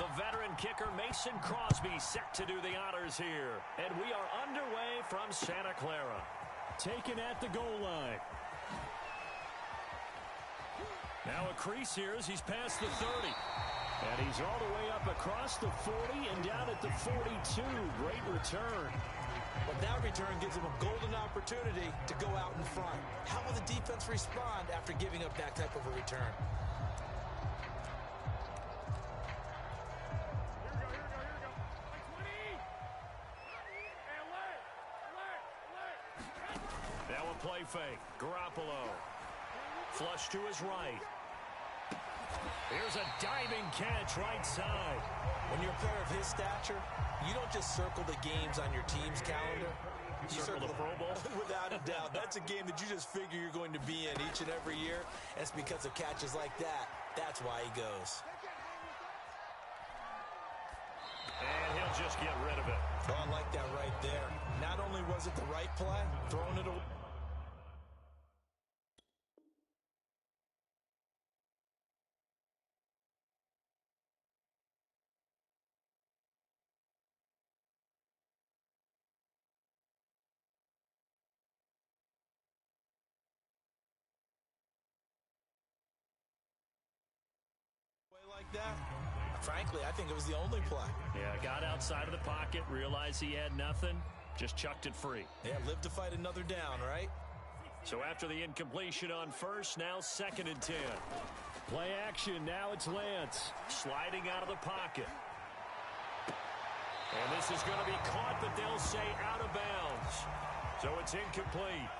The veteran kicker Mason Crosby set to do the honors here. And we are underway from Santa Clara. Taken at the goal line. Now a crease here as he's past the 30. And he's all the way up across the 40 and down at the 42. Great return. But that return gives him a golden opportunity to go out in front. How will the defense respond after giving up that type of a return? Now a play fake. Garoppolo. Flush to his right. Here's a diving catch right side. When you're a player of his stature, you don't just circle the games on your team's calendar. You circle the Pro Bowl? Without a doubt. That's a game that you just figure you're going to be in each and every year. It's because of catches like that. That's why he goes. And he'll just get rid of it. Oh, I like that right there. Not only was it the right play, throwing it away. Like that. Frankly, I think it was the only play. Yeah, got outside of the pocket, realized he had nothing, just chucked it free. Yeah, live to fight another down, right? So after the incompletion on first, now 2nd and 10. Play action, now it's Lance. Sliding out of the pocket. And this is going to be caught, but they'll say out of bounds. So it's incomplete.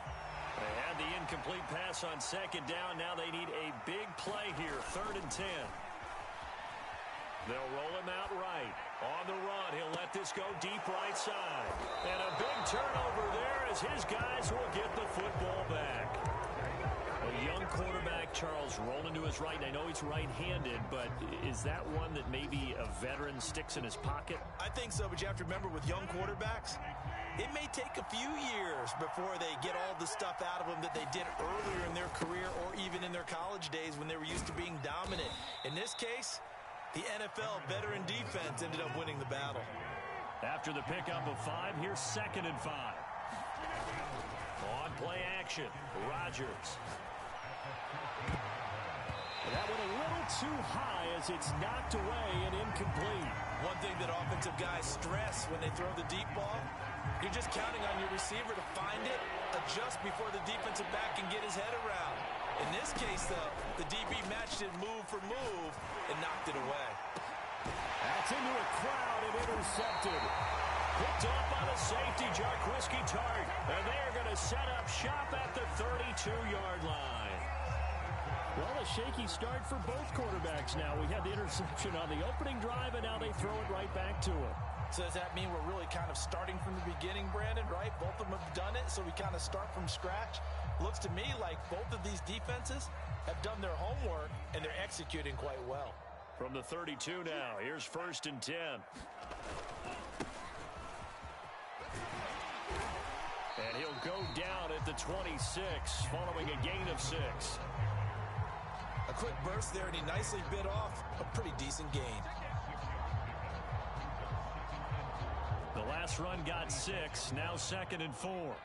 They had the incomplete pass on 2nd down. Now they need a big play here, 3rd and 10. They'll roll him out right. On the run, he'll let this go deep right side. And a big turnover there as his guys will get the football back. A young quarterback, Charles, rolling to his right. I know he's right-handed, but is that one that maybe a veteran sticks in his pocket? I think so, but you have to remember with young quarterbacks, it may take a few years before they get all the stuff out of them that they did earlier in their career or even in their college days when they were used to being dominant. In this case, the NFL veteran defense ended up winning the battle. After the pickup of 5, here's 2nd and 5. On play action, Rodgers. That one a little too high as it's knocked away and incomplete. One thing that offensive guys stress when they throw the deep ball, you're just counting on your receiver to find it, adjust before the defensive back can get his head around. In this case, though, the DB matched it move for move and knocked it away. That's into a crowd and intercepted. Picked off by the safety, Jarquiski Tartt. And they're going to set up shop at the 32-yard line. Well, a shaky start for both quarterbacks now. We had the interception on the opening drive, and now they throw it right back to him. So does that mean we're really kind of starting from the beginning, Brandon, right? Both of them have done it, so we kind of start from scratch. Looks to me like both of these defenses have done their homework, and they're executing quite well. From the 32 now, here's 1st and 10. And he'll go down at the 26, following a gain of 6. A quick burst there, and he nicely bit off a pretty decent gain. The last run got 6, now 2nd and 4.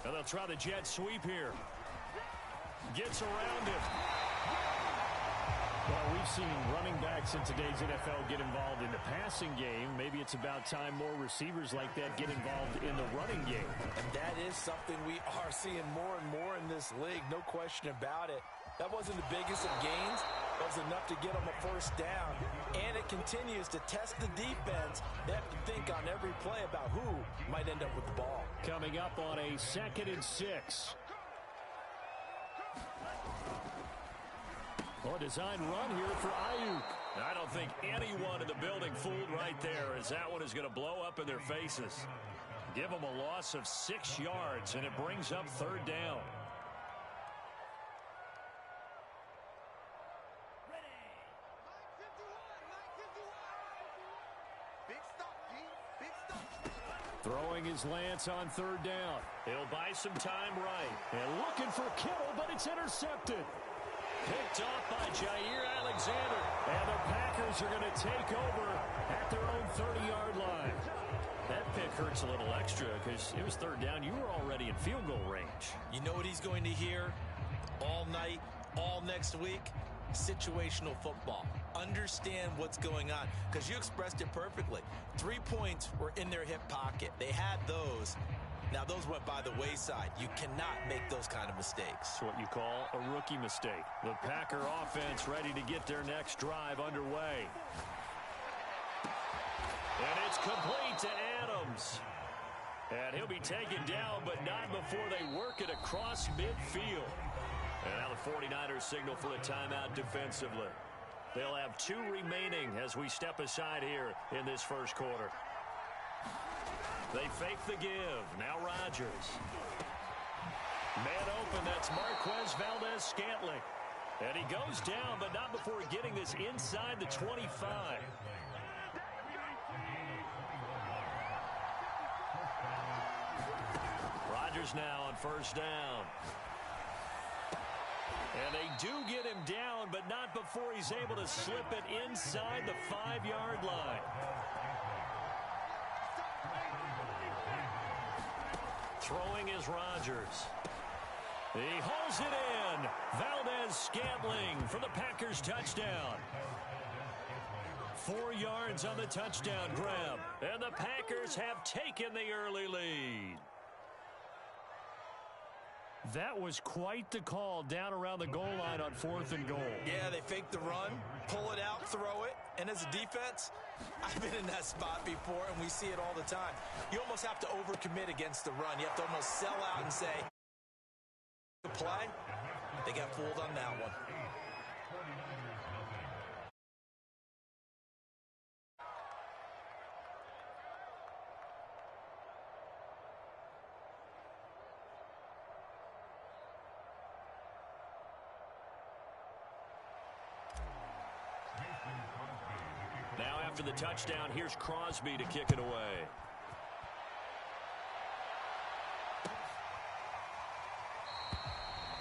And they'll try the jet sweep here. Gets around him. Well, we've seen running backs in today's NFL get involved in the passing game. Maybe it's about time more receivers like that get involved in the running game. And that is something we are seeing more and more in this league, no question about it. That wasn't the biggest of gains. That was enough to get them a 1st down. And it continues to test the defense. They have to think on every play about who might end up with the ball. Coming up on a 2nd and 6. Well, a design run here for Ayuk. I don't think anyone in the building fooled right there, as that one is going to blow up in their faces. Give them a loss of 6 yards, and it brings up 3rd down. Throwing his Lance on 3rd down. He'll buy some time right. And looking for Kittle, but it's intercepted. Picked off by Jair Alexander. And the Packers are going to take over at their own 30-yard line. That pick hurts a little extra because it was third down. You were already in field goal range. You know what he's going to hear all night, all next week? Situational football. Understand what's going on, because you expressed it perfectly. 3 points were in their hip pocket. They had those. Now, those went by the wayside. You cannot make those kind of mistakes. It's what you call a rookie mistake. The Packer offense ready to get their next drive underway. And it's complete to Adams. And he'll be taken down, but not before they work it across midfield. And now the 49ers signal for a timeout defensively. They'll have 2 remaining as we step aside here in this first quarter. They fake the give. Now Rodgers. Man open, that's Marquez Valdes-Scantling. And he goes down, but not before getting this inside the 25. Rodgers now on first down. And they do get him down, but not before he's able to slip it inside the 5-yard line. Throwing is Rodgers. He holds it in. Valdes-Scantling for the Packers touchdown. 4 yards on the touchdown grab. And the Packers have taken the early lead. That was quite the call down around the goal line on 4th and goal. Yeah, they fake the run, pull it out, throw it. And as a defense, I've been in that spot before, and we see it all the time. You almost have to overcommit against the run. You have to almost sell out and say, the play, they got fooled on that one. Now after the touchdown, here's Crosby to kick it away.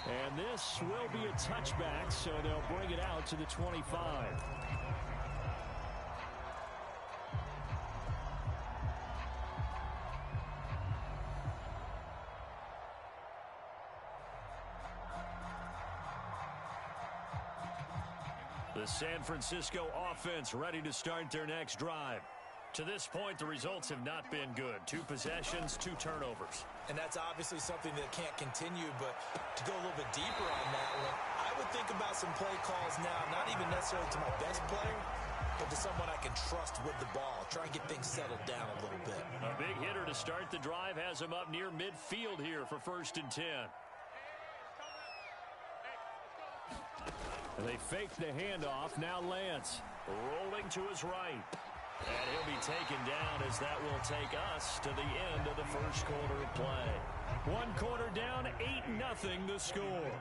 And this will be a touchback, so they'll bring it out to the 25. The San Francisco offense ready to start their next drive. To this point, the results have not been good. 2 possessions, 2 turnovers. And that's obviously something that can't continue, but to go a little bit deeper on that one, I would think about some play calls now, not even necessarily to my best player, but to someone I can trust with the ball. Try and get things settled down a little bit. A big hitter to start the drive has him up near midfield here for 1st and 10. They fake the handoff. Now Lance rolling to his right. And he'll be taken down as that will take us to the end of the first quarter of play. 1 quarter down, 8-0 the score.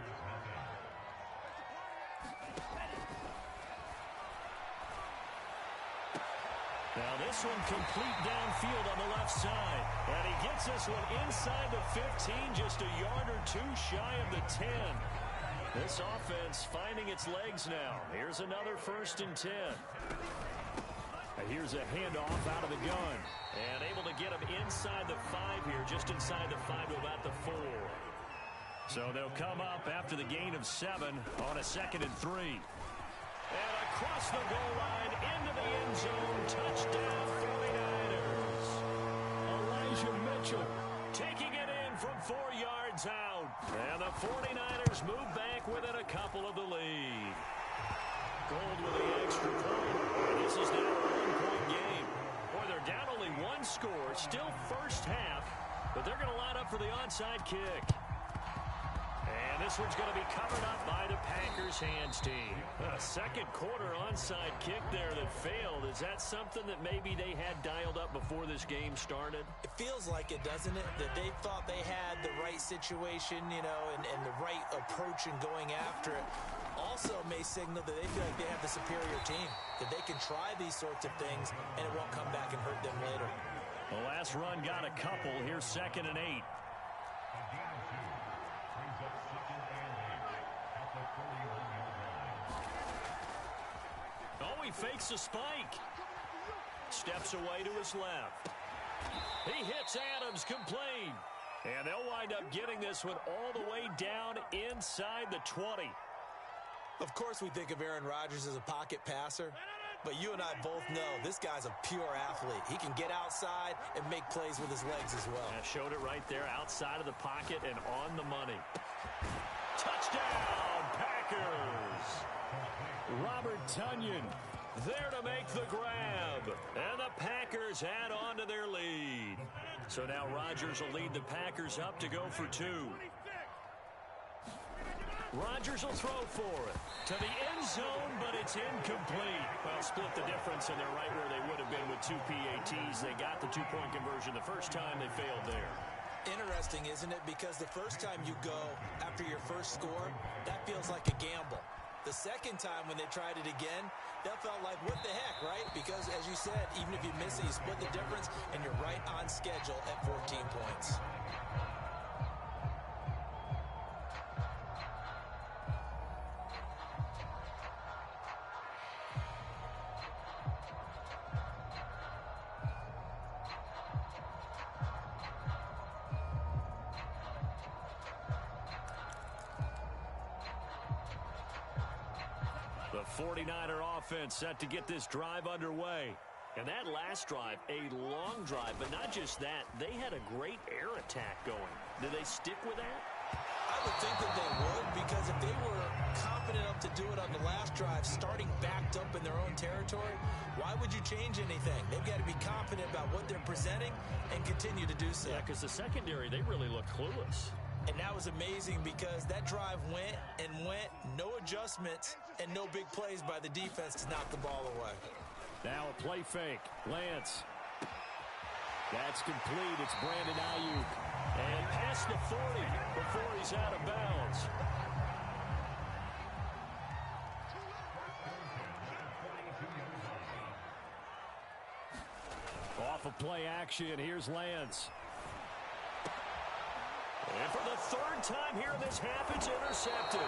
Now this one complete downfield on the left side. And he gets this one inside the 15, just a yard or 2 shy of the 10. This offense finding its legs now. Here's another 1st and 10. Here's a handoff out of the gun. And able to get him inside the 5 here, just inside the 5 to about the 4. So they'll come up after the gain of 7 on a 2nd and 3. And across the goal line, into the end zone, touchdown 49ers. Elijah Mitchell taking it in from 4 yards out. And the 49ers move back within a couple of the lead. Gold with the extra point. This is now a 1-point game. Boy, they're down only 1 score, still first half, but they're going to line up for the onside kick. And this one's going to be covered up by the Packers hands team. A 2nd quarter onside kick there that failed. Is that something that maybe they had dialed up before this game started? It feels like it, doesn't it? That they thought they had the right situation, you know, and the right approach in going after it. Also may signal that they feel like they have the superior team, that they can try these sorts of things, and it won't come back and hurt them later. The last run got a couple. Here's 2nd and 8. he fakes a spike. Steps away to his left. He hits Adams complete. And they'll wind up getting this one all the way down inside the 20. Of course, we think of Aaron Rodgers as a pocket passer, but you and I both know this guy's a pure athlete. He can get outside and make plays with his legs as well. Yeah, showed it right there outside of the pocket and on the money. Touchdown, Packers! Robert Tonyan there to make the grab. And the Packers add on to their lead. So now Rodgers will lead the Packers up to go for 2. Rodgers will throw for it to the end zone, but it's incomplete. Well, split the difference, and they're right where they would have been with 2 PATs. They got the 2-point conversion the first time. They failed there. Interesting, isn't it? Because the first time you go after your first score, that feels like a gamble. The second time when they tried it again, that felt like, what the heck, right? Because, as you said, even if you miss it, you split the difference, and you're right on schedule at 14 points. The 49er offense set to get this drive underway. And that last drive, a long drive, but not just that. They had a great air attack going. Do they stick with that? I would think that they would, because if they were confident enough to do it on the last drive, starting backed up in their own territory, why would you change anything? They've got to be confident about what they're presenting and continue to do so. Yeah, because the secondary, they really look clueless. And that was amazing because that drive went and went, no adjustments, and no big plays by the defense to knock the ball away. Now a play fake. Lance. That's complete. It's Brandon Ayuk. And past the 40 before he's out of bounds. Off of play action, here's Lance. And for the third time here in this half, it's intercepted.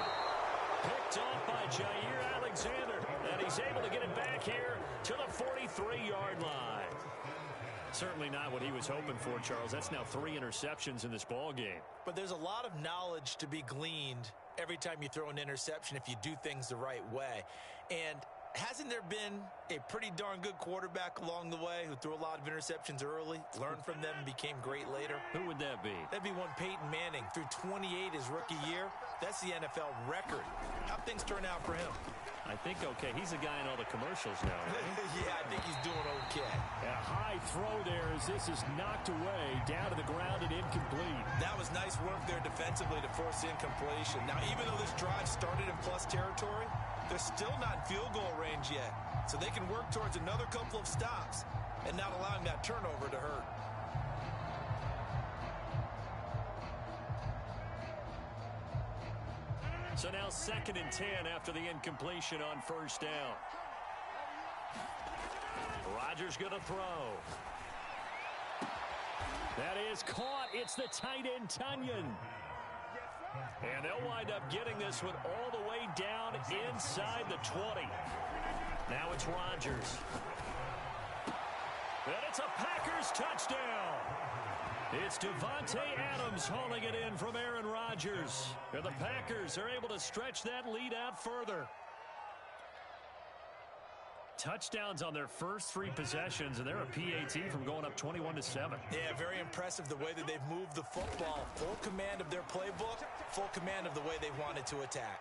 Picked off by Jair Alexander. And he's able to get it back here to the 43-yard line. Certainly not what he was hoping for, Charles. That's now 3 interceptions in this ball game. But there's a lot of knowledge to be gleaned every time you throw an interception if you do things the right way. And hasn't there been a pretty darn good quarterback along the way who threw a lot of interceptions early, learned from them, and became great later? Who would that be? That'd be one Peyton Manning. Threw 28 his rookie year. That's the NFL record. How'd things turn out for him? I think okay. He's the guy in all the commercials now, right? Yeah, I think he's doing okay. And a high throw there as this is knocked away, down to the ground and incomplete. That was nice work there defensively to force the incompletion. Now, even though this drive started in plus territory, they're still not in field goal range yet. So they can work towards another couple of stops and not allowing that turnover to hurt. So now 2nd and 10 after the incompletion on first down. Rodgers going to throw. That is caught. It's the tight end, Tonyan. And they'll wind up getting this one all the way down inside the 20. Now it's Rodgers. And it's a Packers touchdown. It's Davante Adams hauling it in from Aaron Rodgers. And the Packers are able to stretch that lead out further. Touchdowns on their first 3 possessions, and they're a PAT from going up 21-7. Yeah, very impressive the way that they've moved the football. Full command of their playbook, full command of the way they wanted to attack.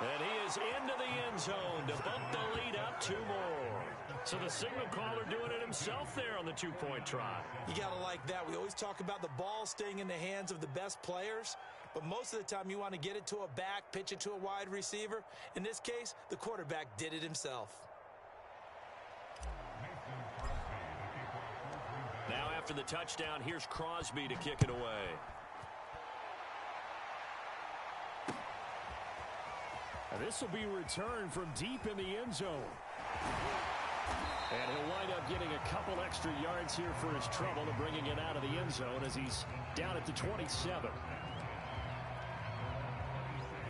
And he is into the end zone to bump the lead up 2 more. So the signal caller doing it himself there on the 2-point try. You got to like that. We always talk about the ball staying in the hands of the best players, but most of the time you want to get it to a back, pitch it to a wide receiver. In this case, the quarterback did it himself. Now after the touchdown, here's Crosby to kick it away. And this will be returned from deep in the end zone. And he'll wind up getting a couple extra yards here for his trouble and bringing it out of the end zone as he's down at the 27.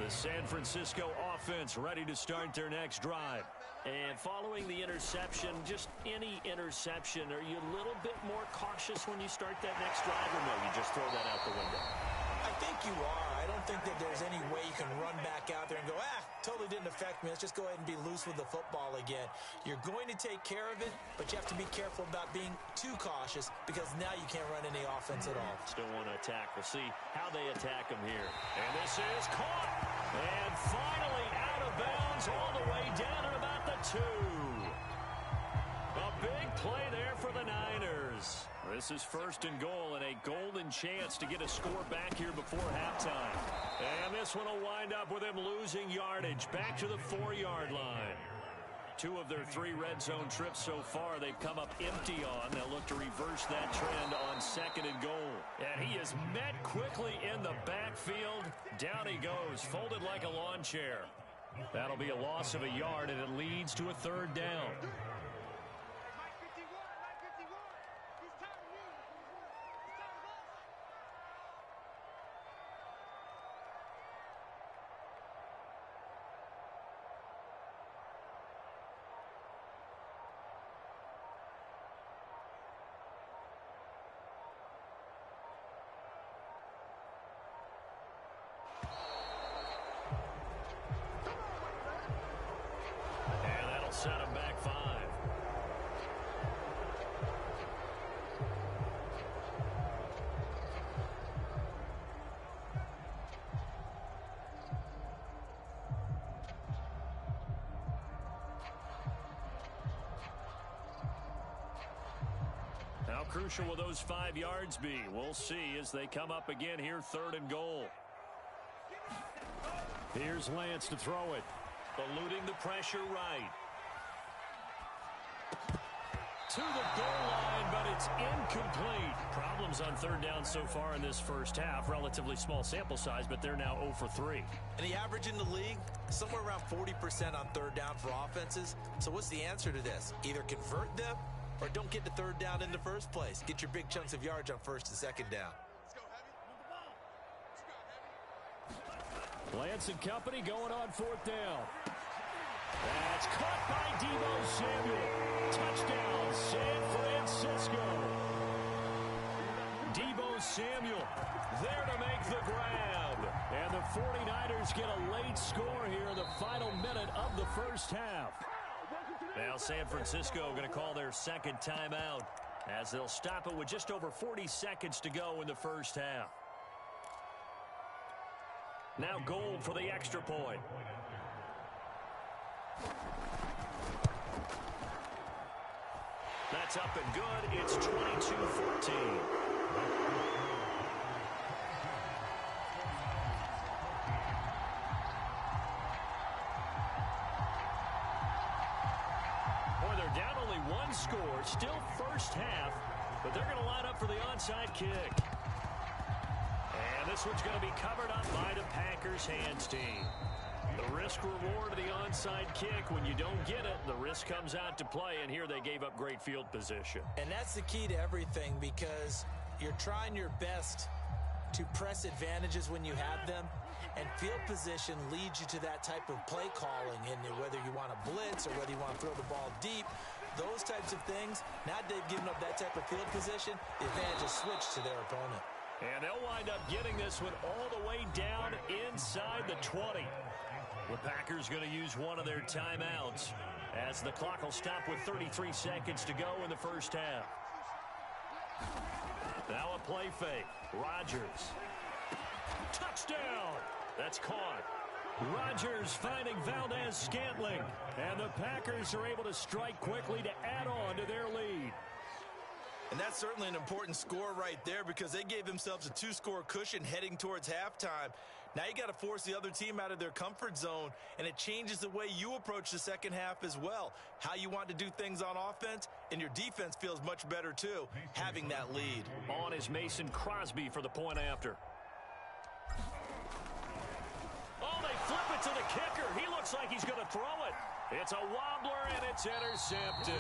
The San Francisco offense ready to start their next drive. And following the interception, just any interception, are you a little bit more cautious when you start that next drive, or no, you just throw that out the window? I think you are. I don't think that there's any way you can run back out there and go, totally didn't affect me. Let's just go ahead and be loose with the football again. You're going to take care of it, but you have to be careful about being too cautious because now you can't run any offense at all. Still want to attack. We'll see how they attack them here. And this is caught. And finally out of bounds all the way down at about the 2. A big play there for the Niners. This is 1st and goal and a golden chance to get a score back here before halftime. And this one will wind up with him losing yardage back to the 4-yard line. 2 of their 3 red zone trips so far they've come up empty on. They'll look to reverse that trend on 2nd and goal. And he is met quickly in the backfield. Down he goes, folded like a lawn chair. That'll be a loss of a yard, and it leads to a 3rd down. Set him back 5. How crucial will those 5 yards be? We'll see as they come up again here, 3rd and goal. Here's Lance to throw it. Eluding the pressure right. To the goal line, but it's incomplete. Problems on 3rd down so far in this first half. Relatively small sample size, but they're now 0 for 3. And the average in the league, somewhere around 40% on 3rd down for offenses. So what's the answer to this? Either convert them or don't get to 3rd down in the first place. Get your big chunks of yards on 1st and 2nd down. Lance and company going on 4th down. That's caught by Deebo Samuel. Touchdown, San Francisco. Deebo Samuel there to make the grab. And the 49ers get a late score here in the final minute of the first half. Now San Francisco going to call their 2nd timeout as they'll stop it with just over 40 seconds to go in the first half. Now Gold for the extra point. That's up and good. It's 22-14. Boy, they're down only 1 score. Still first half, but they're going to line up for the onside kick. And this one's going to be covered up by the Packers hands team. The risk-reward of the onside kick, when you don't get it, the risk comes out to play, and here they gave up great field position. And that's the key to everything because you're trying your best to press advantages when you have them, and field position leads you to that type of play calling, and whether you want to blitz or whether you want to throw the ball deep, those types of things, now they've given up that type of field position, the advantage is switched to their opponent. And they'll wind up getting this one all the way down inside the 20. The Packers going to use one of their timeouts as the clock will stop with 33 seconds to go in the first half. Now a play fake. Rodgers. Touchdown! That's caught. Rodgers finding Valdez-Scantling. And the Packers are able to strike quickly to add on to their lead. And that's certainly an important score right there because they gave themselves a 2-score cushion heading towards halftime. Now you got to force the other team out of their comfort zone, and it changes the way you approach the second half as well. How you want to do things on offense, and your defense feels much better too, having that lead. On is Mason Crosby for the point after. Oh, they flip it to the kicker. He looks like he's going to throw it. It's a wobbler, and it's intercepted.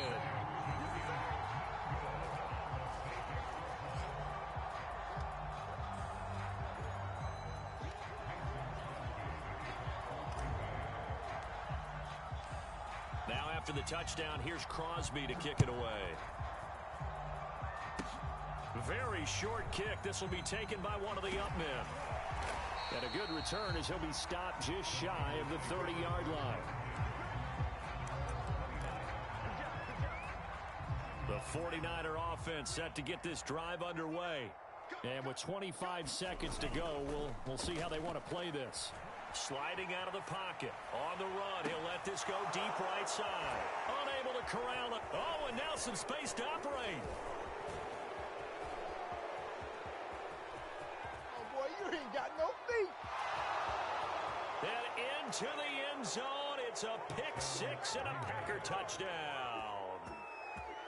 after the touchdown, here's Crosby to kick it away. Very short kick. This will be taken by one of the up men. And a good return as he'll be stopped just shy of the 30-yard line. The 49er offense set to get this drive underway. And with 25 seconds to go, we'll see how they want to play this. Sliding out of the pocket. On the run, he'll let this go deep right side. Unable to corral it. Oh, and now some space to operate. Oh, boy, you ain't got no feet. And into the end zone. It's a pick six and a Packer touchdown.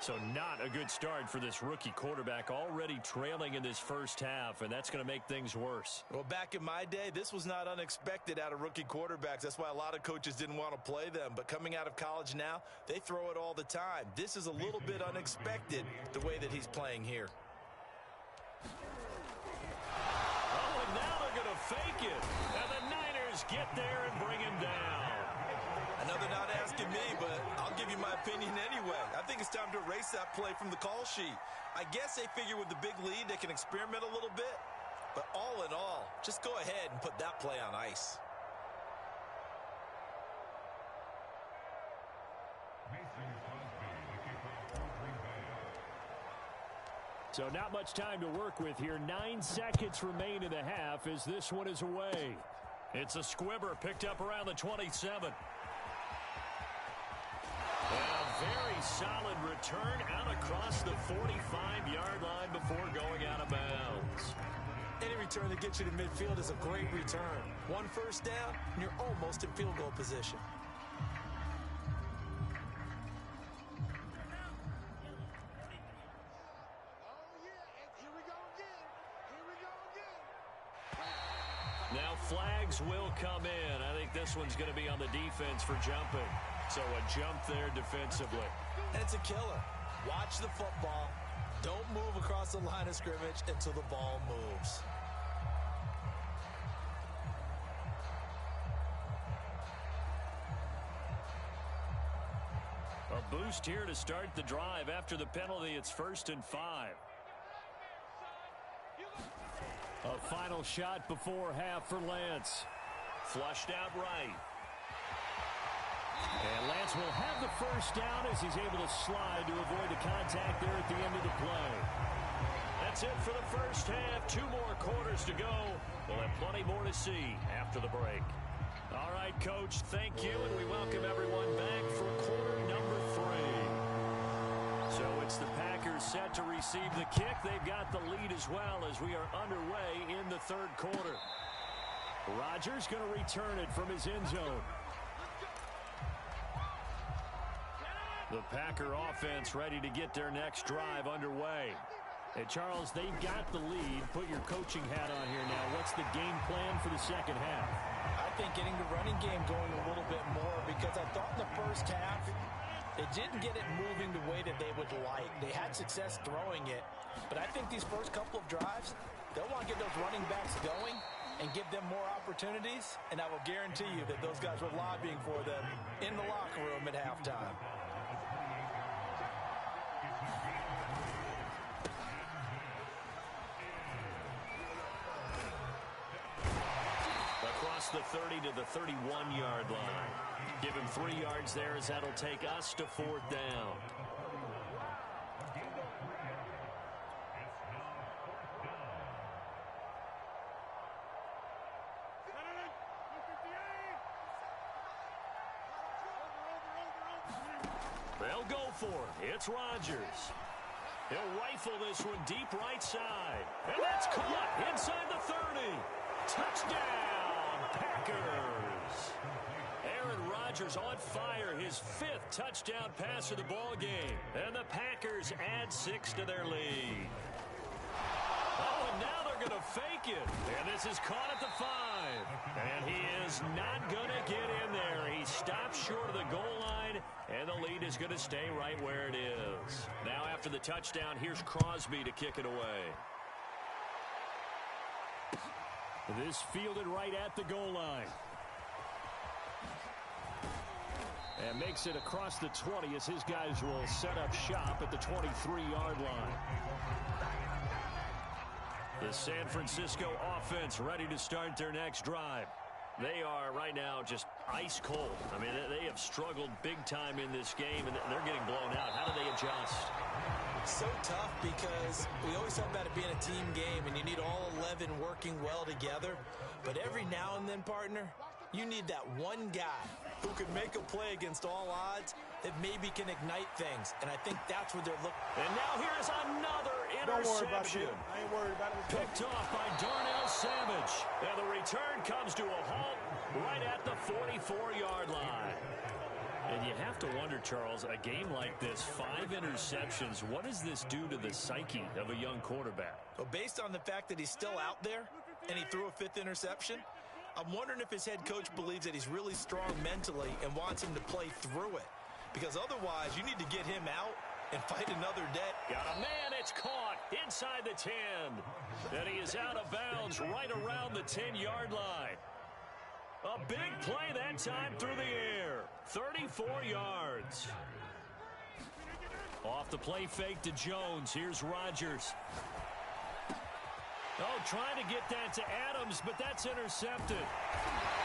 So not a good start for this rookie quarterback, already trailing in this first half, and that's going to make things worse. Well, back in my day, this was not unexpected out of rookie quarterbacks. That's why a lot of coaches didn't want to play them. But coming out of college now, they throw it all the time. This is a little bit unexpected, the way that he's playing here. Oh, and now they're going to fake it. And the Niners get there and bring him down. I know they're not asking me, but I'll give you my opinion anyway. I think it's time to erase that play from the call sheet. I guess they figure with the big lead they can experiment a little bit. But all in all, just go ahead and put that play on ice. So not much time to work with here. 9 seconds remain in the half as this one is away. It's a squibber picked up around the 27. A very solid return out across the 45-yard line before going out of bounds. Any return that gets you to midfield is a great return. One first down, and you're almost in field goal position. Now flags will come in. I think this one's going to be on the defense for jumping. So a jump there defensively. And it's a killer. Watch the football. Don't move across the line of scrimmage until the ball moves. A boost here to start the drive. After the penalty, it's 1st and 5. A final shot before half for Lance. Flushed out right. And Lance will have the first down as he's able to slide to avoid the contact there at the end of the play. That's it for the first half. 2 more quarters to go. We'll have plenty more to see after the break. All right, Coach, thank you, and we welcome everyone back for quarter number 3. So it's the Packers set to receive the kick. They've got the lead as well as we are underway in the 3rd quarter. Rodgers going to return it from his end zone. The Packer offense ready to get their next drive underway. Hey, Charles, they've got the lead. Put your coaching hat on here now. What's the game plan for the second half? I think getting the running game going a little bit more, because I thought in the first half they didn't get it moving the way that they would like. They had success throwing it, but I think these first couple of drives, they'll want to get those running backs going and give them more opportunities, and I will guarantee you that those guys were lobbying for them in the locker room at halftime. The 30 to the 31-yard line. Give him 3 yards there as that'll take us to 4th down. They'll go for it. It's Rodgers. He'll rifle this one deep right side. And that's caught inside the 30. Touchdown! Packers. Aaron Rodgers on fire, his 5th touchdown pass of the ball game, and the Packers add 6 to their lead. Oh, and now they're going to fake it, and this is caught at the 5, and he is not going to get in there. He stops short of the goal line, and the lead is going to stay right where it is. Now after the touchdown, here's Crosby to kick it away. This fielded right at the goal line. And makes it across the 20 as his guys will set up shop at the 23-yard line. The San Francisco offense ready to start their next drive. They are right now just ice cold. I mean, they have struggled big time in this game, and they're getting blown out. How do they adjust? So tough because we always talk about it being a team game, and you need all 11 working well together. But every now and then, partner, you need that one guy who can make a play against all odds that maybe can ignite things. And I think that's what they're looking for. And now here's another interception. Don't worry about it. I ain't worried about it. Picked off by Darnell Savage. And the return comes to a halt right at the 44-yard line. And you have to wonder, Charles, a game like this, 5 interceptions, what does this do to the psyche of a young quarterback? Well, based on the fact that he's still out there and he threw a 5th interception, I'm wondering if his head coach believes that he's really strong mentally and wants him to play through it. Because otherwise, you need to get him out and fight another day. Got a man, it's caught inside the 10. And he is out of bounds right around the 10-yard line. A big play that time through the air. 34 yards. Off the play fake to Jones. Here's Rodgers. Oh, trying to get that to Adams, but that's intercepted.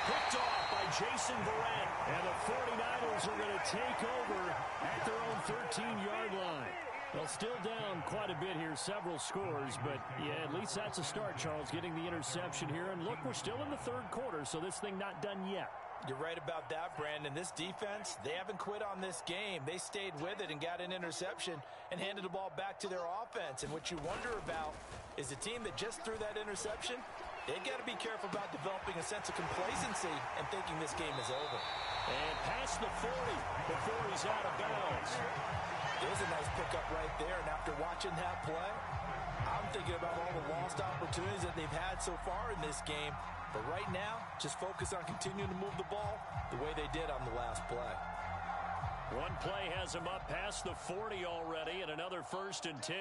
Picked off by Jason Verrett. And the 49ers are going to take over at their own 13-yard line. Well, still down quite a bit here, several scores, but yeah, at least that's a start, Charles, getting the interception here. And look, we're still in the 3rd quarter, so this thing not done yet. You're right about that, Brandon. This defense, they haven't quit on this game. They stayed with it and got an interception and handed the ball back to their offense. And what you wonder about is the team that just threw that interception, they've got to be careful about developing a sense of complacency and thinking this game is over. And past the 40 before he's out of bounds. There's a nice pickup right there, and after watching that play, I'm thinking about all the lost opportunities that they've had so far in this game. But right now, just focus on continuing to move the ball the way they did on the last play. One play has him up past the 40 already, and another 1st and 10.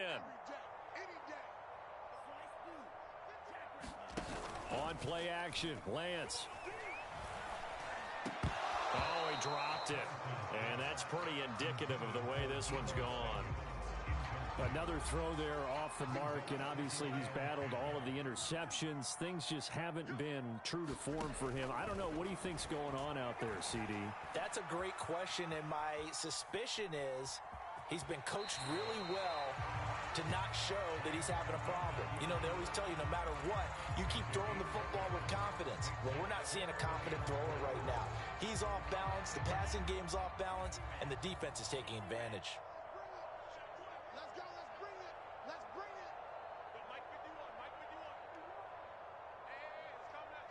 On play action, Lance. Oh, he dropped it. And that's pretty indicative of the way this one's gone. Another throw there off the mark, and obviously he's battled all of the interceptions. Things just haven't been true to form for him. I don't know. What do you think's going on out there, CD? That's a great question, and my suspicion is he's been coached really well to not show that he's having a problem. You know, they always tell you no matter what, you keep throwing the football with confidence. Well, we're not seeing a confident thrower right now. He's off balance, the passing game's off balance, and the defense is taking advantage. Let's go. Let's bring it. Let's bring it. Mike 51. Mike 51. Hey, it's coming up.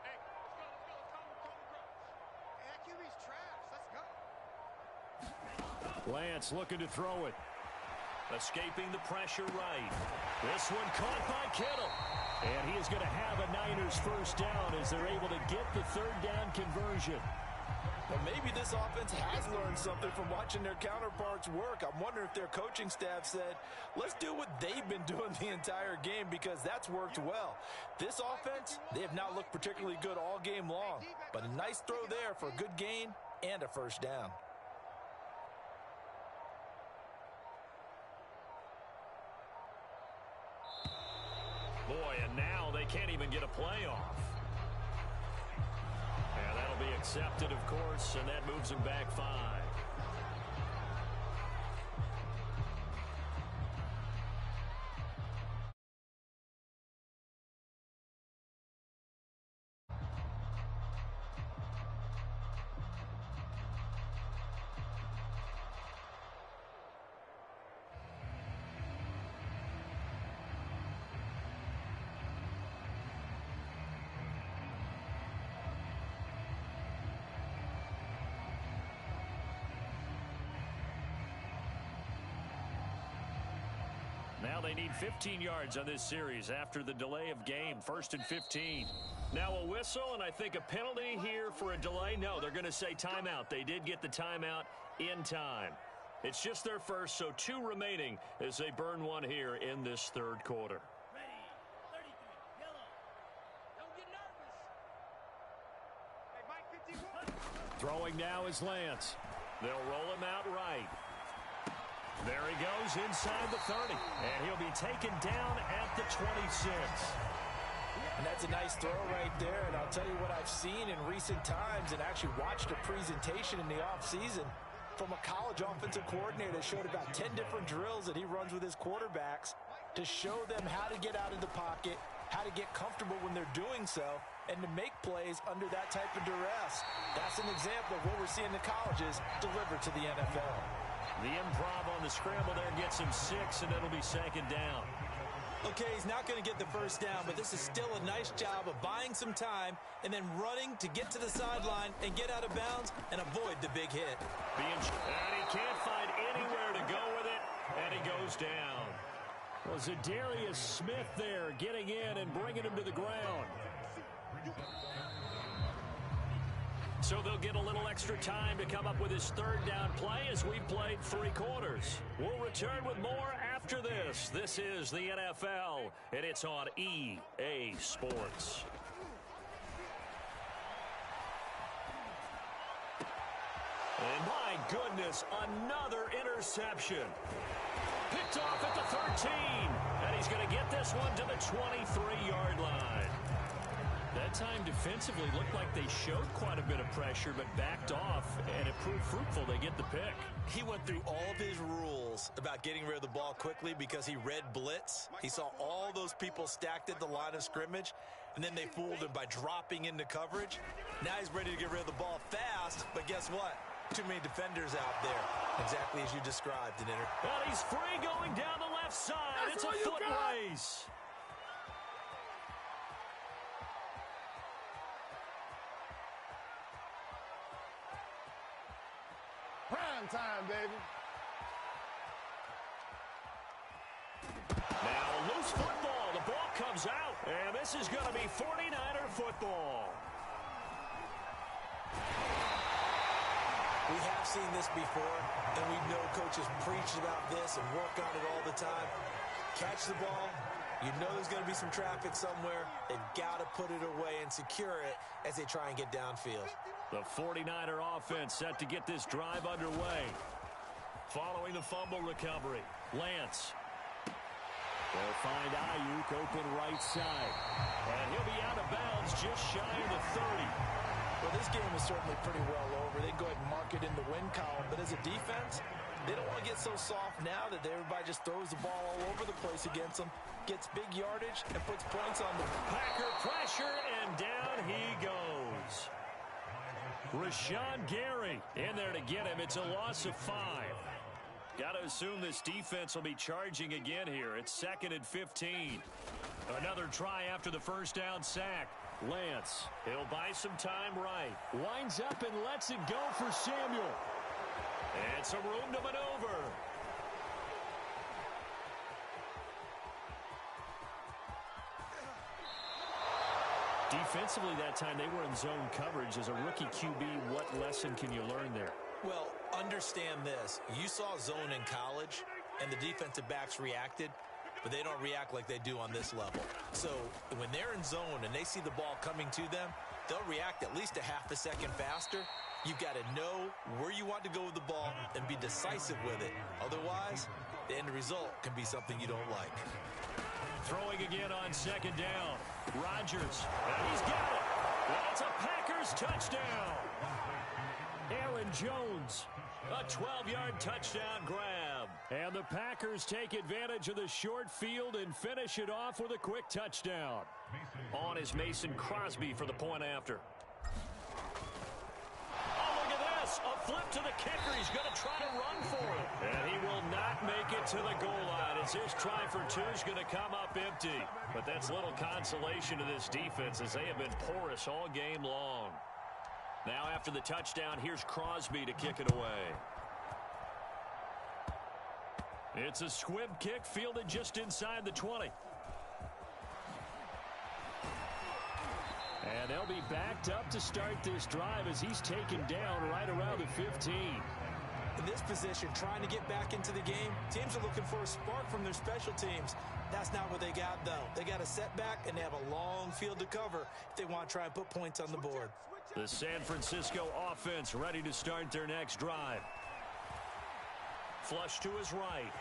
Hey, let's go. Hey, that QB's trash. Let's go. Lance looking to throw it. Escaping the pressure right. This one caught by Kittle. And he is going to have a Niners 1st down as they're able to get the 3rd down conversion. Well, maybe this offense has learned something from watching their counterparts work. I'm wondering if their coaching staff said, let's do what they've been doing the entire game because that's worked well. This offense, they have not looked particularly good all game long. But a nice throw there for a good gain and a 1st down. Boy, and now they can't even get a playoff. And that'll be accepted, of course, and that moves them back 5. Now they need 15 yards on this series after the delay of game. 1st and 15. Now a whistle, and I think a penalty here for a delay. No, they're going to say timeout. They did get the timeout in time. It's just their first, so 2 remaining as they burn one here in this 3rd quarter. Throwing now is Lance. They'll roll him out right. There he goes inside the 30. And he'll be taken down at the 26. And that's a nice throw right there. And I'll tell you what I've seen in recent times and actually watched a presentation in the offseason from a college offensive coordinator that showed about 10 different drills that he runs with his quarterbacks to show them how to get out of the pocket, how to get comfortable when they're doing so, and to make plays under that type of duress. That's an example of what we're seeing the colleges deliver to the NFL. The improv on the scramble there gets him 6, and it'll be second down. Okay, he's not going to get the first down, but this is still a nice job of buying some time and then running to get to the sideline and get out of bounds and avoid the big hit. And he can't find anywhere to go with it, and he goes down. Well, Zadarius Smith there getting in and bringing him to the ground. So they'll get a little extra time to come up with his third down play as we've played 3 quarters. We'll return with more after this. This is the NFL, and it's on EA Sports. And my goodness, another interception. Picked off at the 13, and he's going to get this one to the 23-yard line. That time defensively looked like they showed quite a bit of pressure but backed off, and it proved fruitful. They get the pick. He went through all of his rules about getting rid of the ball quickly because he read blitz. He saw all those people stacked at the line of scrimmage, and then they fooled him by dropping into coverage. Now he's ready to get rid of the ball fast, but guess what? Too many defenders out there, exactly as you described, Dinner. And he's free going down the left side. It's a foot race. Prime time, baby. Now loose football. The ball comes out, and this is going to be 49er football. We have seen this before, and we know coaches preach about this and work on it all the time. Catch the ball. You know there's going to be some traffic somewhere. They've got to put it away and secure it as they try and get downfield. The 49er offense set to get this drive underway. Following the fumble recovery, Lance. They'll find Ayuk open right side. And he'll be out of bounds just shy of the 30. Well, this game is certainly pretty well over. They can go ahead and mark it in the win column. But as a defense, they don't want to get so soft now that everybody just throws the ball all over the place against them, gets big yardage, and puts points on them. Packer pressure, and down he goes. Rashawn Gary in there to get him. It's a loss of 5. Got to assume this defense will be charging again here. It's 2nd and 15. Another try after the first down sack. Lance, he'll buy some time right. Winds up and lets it go for Samuel. And some room to maneuver. Defensively that time, they were in zone coverage. As a rookie QB, what lesson can you learn there? Well, understand this. You saw zone in college, and the defensive backs reacted, but they don't react like they do on this level. So when they're in zone and they see the ball coming to them, they'll react at least a half a second faster. You've got to know where you want to go with the ball and be decisive with it. Otherwise, the end result can be something you don't like. Throwing again on 2nd down. Rodgers, and he's got it. That's a Packers touchdown. Aaron Jones, a 12-yard touchdown grab. And the Packers take advantage of the short field and finish it off with a quick touchdown. On is Mason Crosby for the point after. Oh, look at this. A flip to the kicker. He's going to try to run for it. And he will not make it to the goal line as his try for 2 is going to come up empty. But that's little consolation to this defense as they have been porous all game long. Now after the touchdown, here's Crosby to kick it away. It's a squib kick fielded just inside the 20. And they'll be backed up to start this drive as he's taken down right around the 15. In this position, trying to get back into the game, teams are looking for a spark from their special teams. That's not what they got, though. They got a setback, and they have a long field to cover if they want to try and put points on the board. The San Francisco offense ready to start their next drive. Flush to his right.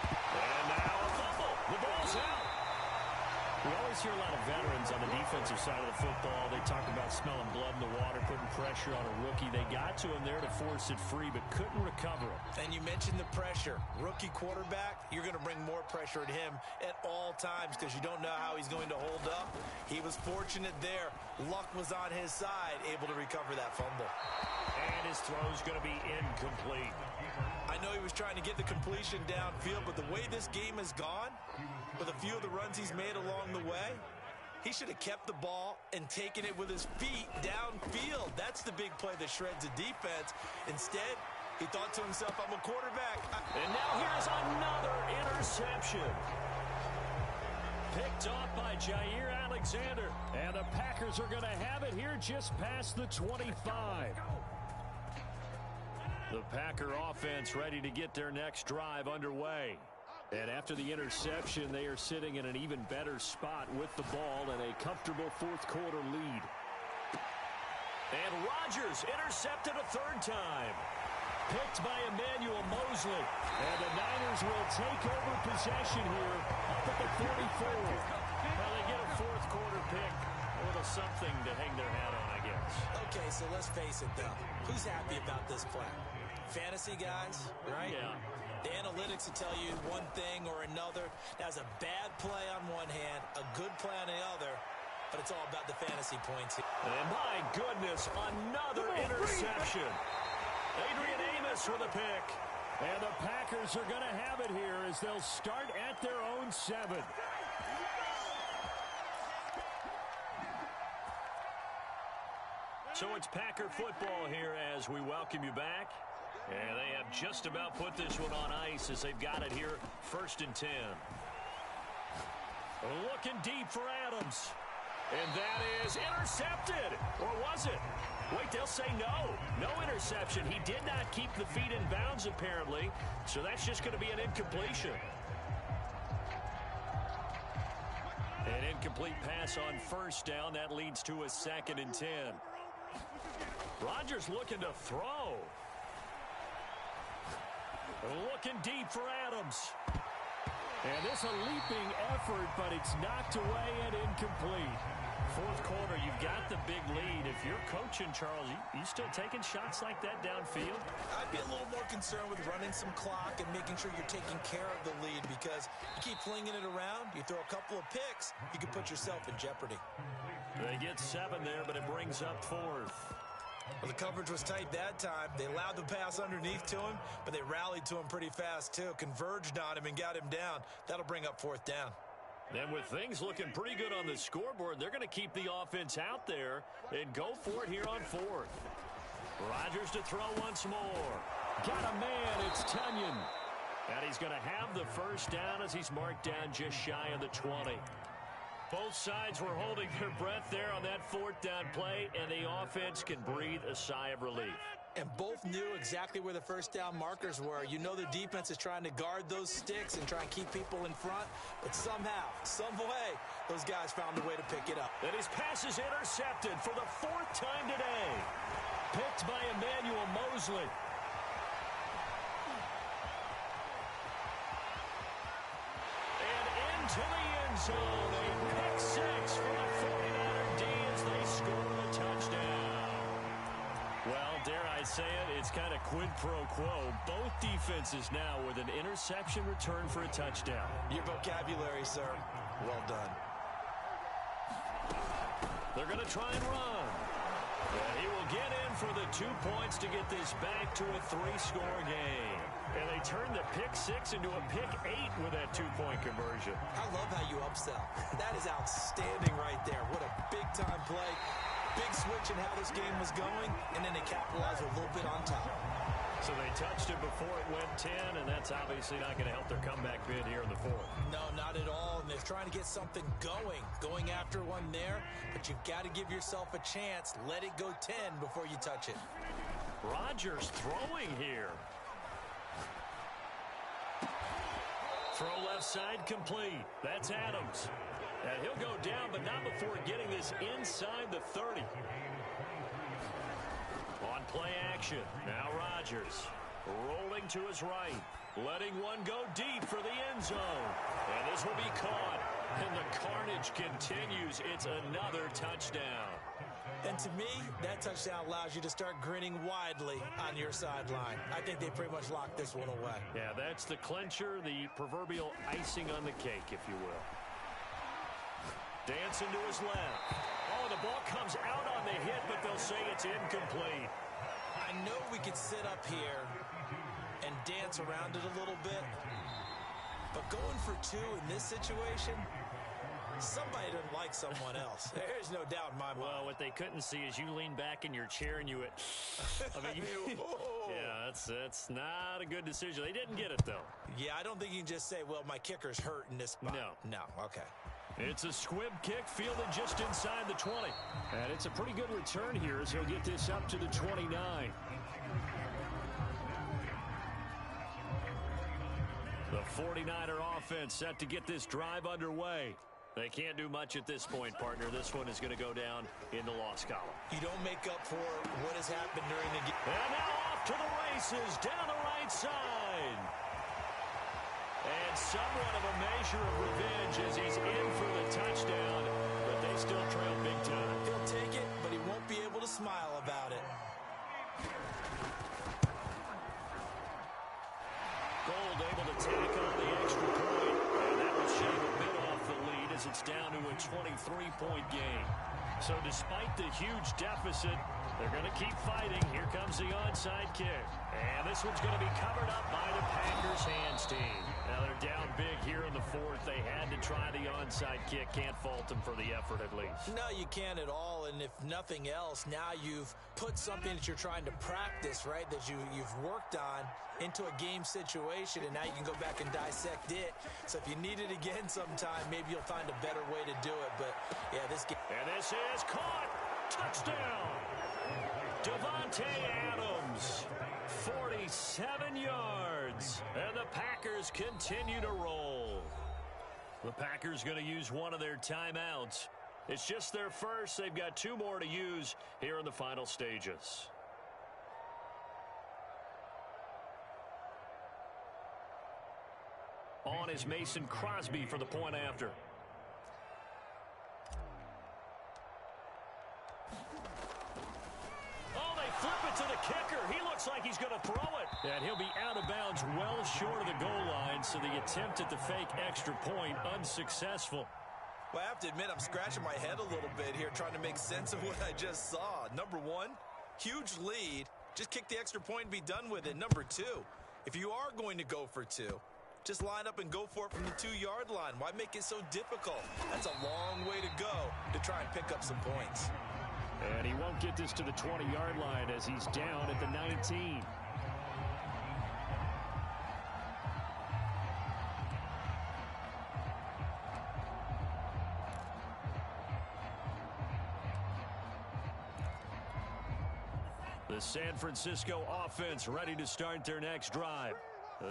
And now a fumble. The ball's out. We always hear a lot of veterans on the defensive side of the football. They talk about smelling blood in the water, putting pressure on a rookie. They got to him there to force it free, but couldn't recover it. And you mentioned the pressure. Rookie quarterback, you're going to bring more pressure at him at all times because you don't know how he's going to hold up. He was fortunate there. Luck was on his side, able to recover that fumble. And his throw's going to be incomplete. I know he was trying to get the completion downfield, but the way this game has gone, with a few of the runs he's made along the way, he should have kept the ball and taken it with his feet downfield. That's the big play that shreds the defense. Instead, he thought to himself, I'm a quarterback. And now here's another interception. Picked off by Jair Alexander. And the Packers are going to have it here just past the 25. The Packer offense ready to get their next drive underway. And after the interception, they are sitting in an even better spot with the ball and a comfortable fourth quarter lead. And Rodgers intercepted a third time. Picked by Emmanuel Mosley. And the Niners will take over possession here up at the 44. Well, they get a fourth quarter pick. A little something to hang their hat on, I guess. Okay, so let's face it, though. Who's happy about this play? Fantasy guys, right? Yeah. The analytics will tell you one thing or another. That's a bad play on one hand, a good play on the other, but it's all about the fantasy points here. And my goodness, another interception. Adrian Amos with a pick. And the Packers are going to have it here as they'll start at their own 7. So it's Packer football here as we welcome you back. And they have just about put this one on ice as they've got it here, 1st and 10. Looking deep for Adams. And that is intercepted. Or was it? Wait, they'll say no. No interception. He did not keep the feet in bounds, apparently. So that's just going to be an incompletion. An incomplete pass on 1st down. That leads to a 2nd and 10. Rodgers looking to throw. Looking deep for Adams. And this a leaping effort, but it's knocked away and incomplete. Fourth quarter, you've got the big lead. If you're coaching, Charles, you still taking shots like that downfield? I'd be a little more concerned with running some clock and making sure you're taking care of the lead because you keep flinging it around, you throw a couple of picks, you can put yourself in jeopardy. They get 7 there, but it brings up 4th. Well, the coverage was tight that time. They allowed the pass underneath to him, but they rallied to him pretty fast, too. Converged on him and got him down. That'll bring up 4th down. And with things looking pretty good on the scoreboard, they're going to keep the offense out there and go for it here on 4th. Rodgers to throw once more. Got a man. It's Tunyon. And he's going to have the 1st down as he's marked down just shy of the 20. Both sides were holding their breath there on that 4th down play, and the offense can breathe a sigh of relief. And both knew exactly where the 1st down markers were. You know the defense is trying to guard those sticks and try and keep people in front, but somehow, some way, those guys found a way to pick it up. And his pass is intercepted for the 4th time today. Picked by Emmanuel Mosley. And into the end zone. A pick 6 for the 49er D as they score the touchdown. Well, dare I say it, it's kind of quid pro quo. Both defenses now with an interception return for a touchdown. Your vocabulary, sir. Well done. They're going to try and run. And he will get in for the 2 points to get this back to a 3-score game. And they turn the pick 6 into a pick 8 with that 2-point conversion. I love how you upsell. That is outstanding right there. What a big-time play. Big switch in how this game was going, and then they capitalized a little bit on top. So they touched it before it went 10, and that's obviously not going to help their comeback bid here in the 4th. No, not at all, and they're trying to get something going after one there, but you've got to give yourself a chance. Let it go 10 before you touch it. Rodgers throwing here. Throw left side complete. That's Adams. And he'll go down, but not before getting this inside the 30. On play action, now Rodgers. Rolling to his right. Letting one go deep for the end zone. And this will be caught. And the carnage continues. It's another touchdown. And to me, that touchdown allows you to start grinning widely on your sideline. I think they pretty much locked this one away. Yeah, that's the clincher, the proverbial icing on the cake, if you will. Dancing to his left. Oh, the ball comes out on the hit, but they'll say it's incomplete. I know we could sit up here and dance around it a little bit, but going for two in this situation, somebody doesn't like someone else. There's no doubt in my mind. Well, what they couldn't see is you lean back in your chair and you went, I mean, yeah, that's not a good decision. They didn't get it, though. Yeah, I don't think you can just say, well, my kicker's hurt in this spot. No, okay. It's a squib kick fielded just inside the 20. And it's a pretty good return here as he'll get this up to the 29. The 49er offense set to get this drive underway. They can't do much at this point, partner. This one is going to go down in the loss column. You don't make up for what has happened during the game. And now off to the races down the right side. And somewhat of a measure of revenge as he's in for the touchdown, but they still trail big time. He'll take it, but he won't be able to smile about it. Gold able to tack on the extra point, and that will shave a bit off the lead as it's down to a 23-point game. So despite the huge deficit, they're going to keep fighting. Here comes the onside kick. And this one's going to be covered up by the Packers hands team. Now they're down big here in the fourth. They had to try the onside kick. Can't fault them for the effort at least. No, you can't at all. And if nothing else, now you've put something that you're trying to practice, right, that you've worked on into a game situation, and now you can go back and dissect it. So if you need it again sometime, maybe you'll find a better way to do it. But, yeah, this game. And this is caught. Touchdown. Davante Adams. 47 yards. And the Packers continue to roll. The Packers going to use one of their timeouts. It's just their first. They've got two more to use here in the final stages. On is Mason Crosby for the point after. Oh, they flip it to the kicker. He looks like he's going to throw it. And he'll be out of bounds well short of the goal line, so the attempt at the fake extra point unsuccessful. Well, I have to admit, I'm scratching my head a little bit here trying to make sense of what I just saw. Number one, huge lead. Just kick the extra point and be done with it. Number two, if you are going to go for two, just line up and go for it from the 2-yard line. Why make it so difficult? That's a long way to go to try and pick up some points. And he won't get this to the 20-yard line as he's down at the 19. The San Francisco offense ready to start their next drive.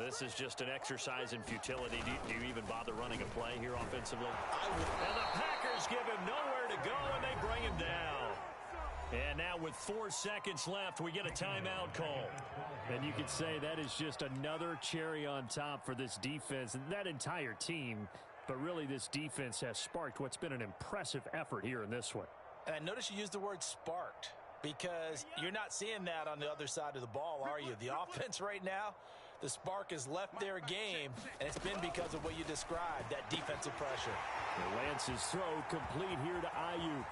This is just an exercise in futility. Do you even bother running a play here offensively? I would. And the Packers give him nowhere to go, and they bring him down. And now with 4 seconds left, we get a timeout call. And you could say that is just another cherry on top for this defense and that entire team. But really, this defense has sparked what's been an impressive effort here in this one. And I notice you used the word sparked, because you're not seeing that on the other side of the ball, are you? The offense right now, the spark has left their game, and it's been because of what you described, that defensive pressure. Lance's throw complete here to Ayuk.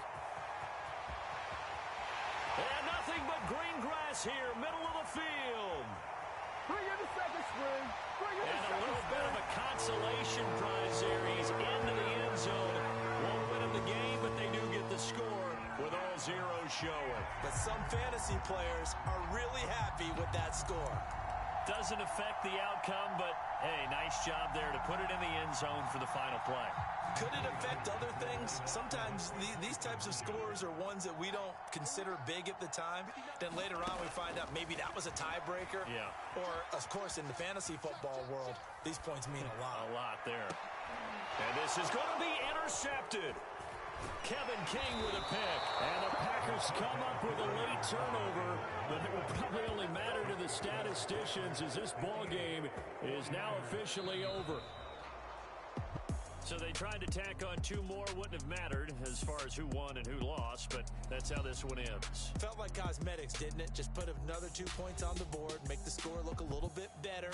And nothing but green grass here, middle of the field. Bring in the second string. Bring in And the a second little bit string. of a consolation prize there. He's into the end zone. Won't win him the game, but they do get the score with all zeros showing. But some fantasy players are really happy with that score. Doesn't affect the outcome, but Hey, nice job there to put it in the end zone for the final play. Could it affect other things? Sometimes these types of scores are ones that we don't consider big at the time. Then later on we find out maybe that was a tiebreaker. Yeah. Or, of course, in the fantasy football world, these points mean a lot. A lot there. And this is going to be intercepted. Kevin King with a pick. And the Packers come up with a late turnover, but it will probably only matter to the statisticians as this ball game is now officially over. So they tried to tack on 2 more. Wouldn't have mattered as far as who won and who lost, but that's how this one ends. Felt like cosmetics, didn't it? Just put another 2 points on the board, make the score look a little bit better.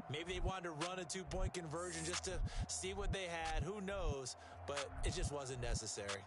Maybe they wanted to run a 2-point conversion just to see what they had. Who knows? But it just wasn't necessary.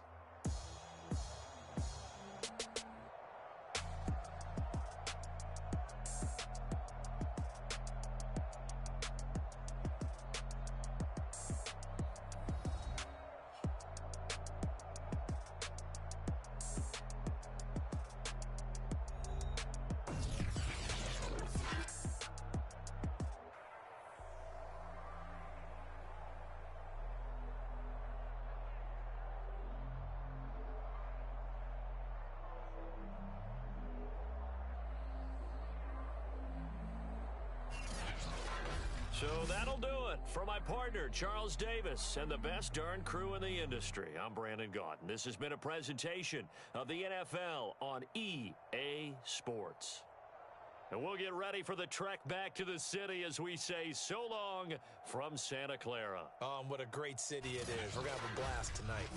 So that'll do it for my partner, Charles Davis, and the best darn crew in the industry. I'm Brandon Gaudin. This has been a presentation of the NFL on EA Sports. And we'll get ready for the trek back to the city as we say so long from Santa Clara. What a great city it is. We're going to have a blast tonight.